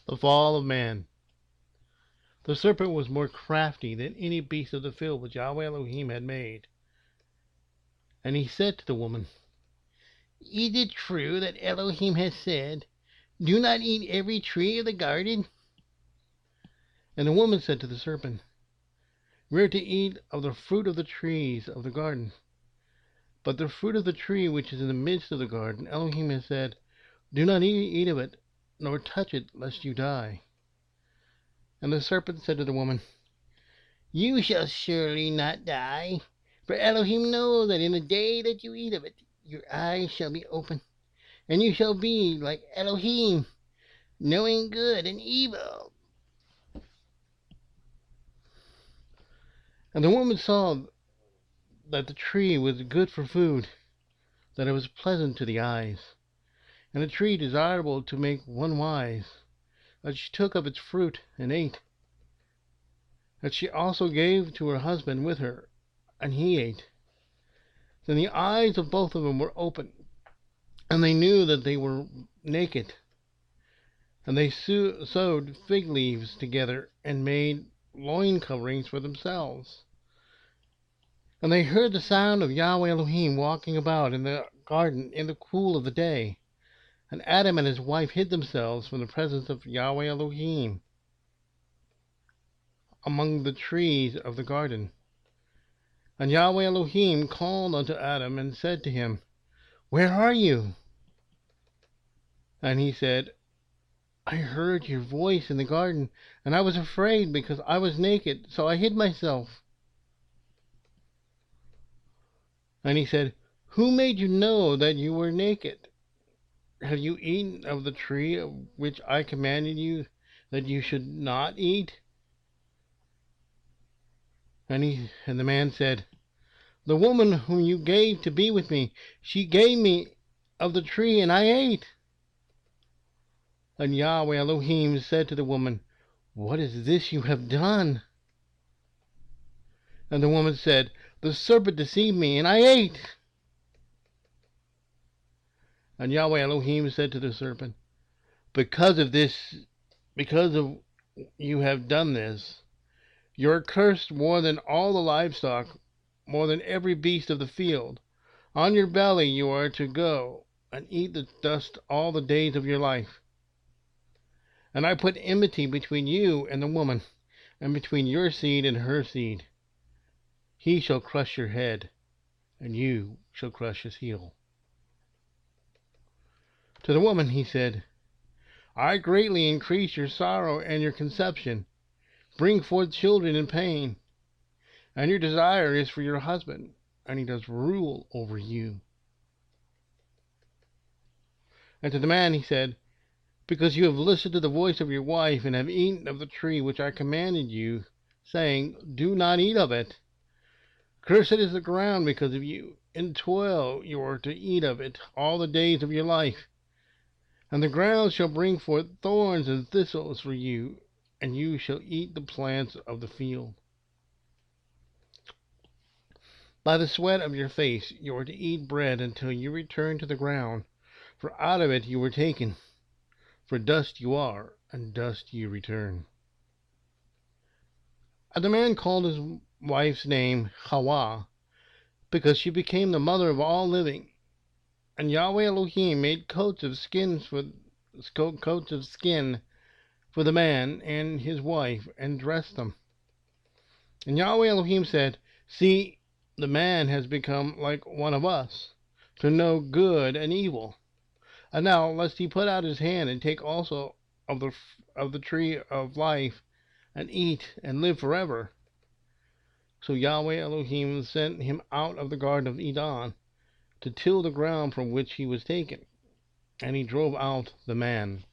The fall of man. The serpent was more crafty than any beast of the field which Yahweh Elohim had made. And he said to the woman, "Is it true that Elohim has said, 'Do not eat every tree of the garden'?" And the woman said to the serpent, "We are to eat of the fruit of the trees of the garden. But the fruit of the tree which is in the midst of the garden, Elohim has said, 'Do not eat of it, nor touch it, lest you die.'" And the serpent said to the woman, "You shall surely not die, for Elohim knows that in the day that you eat of it, your eyes shall be open, and you shall be like Elohim, knowing good and evil." And the woman saw that the tree was good for food, that it was pleasant to the eyes, and a tree desirable to make one wise, that she took of its fruit and ate, that she also gave to her husband with her, and he ate. Then the eyes of both of them were opened, and they knew that they were naked. And they sewed fig leaves together and made loin coverings for themselves. And they heard the sound of Yahweh Elohim walking about in the garden in the cool of the day. And Adam and his wife hid themselves from the presence of Yahweh Elohim among the trees of the garden. And Yahweh Elohim called unto Adam and said to him, "Where are you?" And he said, "I heard your voice in the garden, and I was afraid because I was naked, so I hid myself." And he said, "Who made you know that you were naked? Have you eaten of the tree of which I commanded you that you should not eat?" And the man said, "The woman whom you gave to be with me, she gave me of the tree, and I ate." And Yahweh Elohim said to the woman, "What is this you have done?" And the woman said, "The serpent deceived me, and I ate." And Yahweh Elohim said to the serpent, because of you have done this, you are cursed more than all the livestock, more than every beast of the field. On your belly you are to go, and eat the dust all the days of your life. And I put enmity between you and the woman, and between your seed and her seed. He shall crush your head, and you shall crush his heel. To the woman he said, I greatly increase your sorrow and your conception. Bring forth children in pain. And your desire is for your husband, and he does rule over you. And to the man he said, because you have listened to the voice of your wife, and have eaten of the tree which I commanded you, saying, do not eat of it. Cursed is the ground because of you. In toil you are to eat of it all the days of your life. And the ground shall bring forth thorns and thistles for you, and you shall eat the plants of the field. By the sweat of your face you are to eat bread until you return to the ground, for out of it you were taken. For dust you are, and dust you return. And the man called his wife's name Hawa, because she became the mother of all living. And Yahweh Elohim made coats of skin for the man and his wife, and dressed them. And Yahweh Elohim said, see, the man has become like one of us, to know good and evil. And now, lest he put out his hand and take also of the tree of life, and eat and live forever. So Yahweh Elohim sent him out of the garden of Eden to till the ground from which he was taken, and he drove out the man.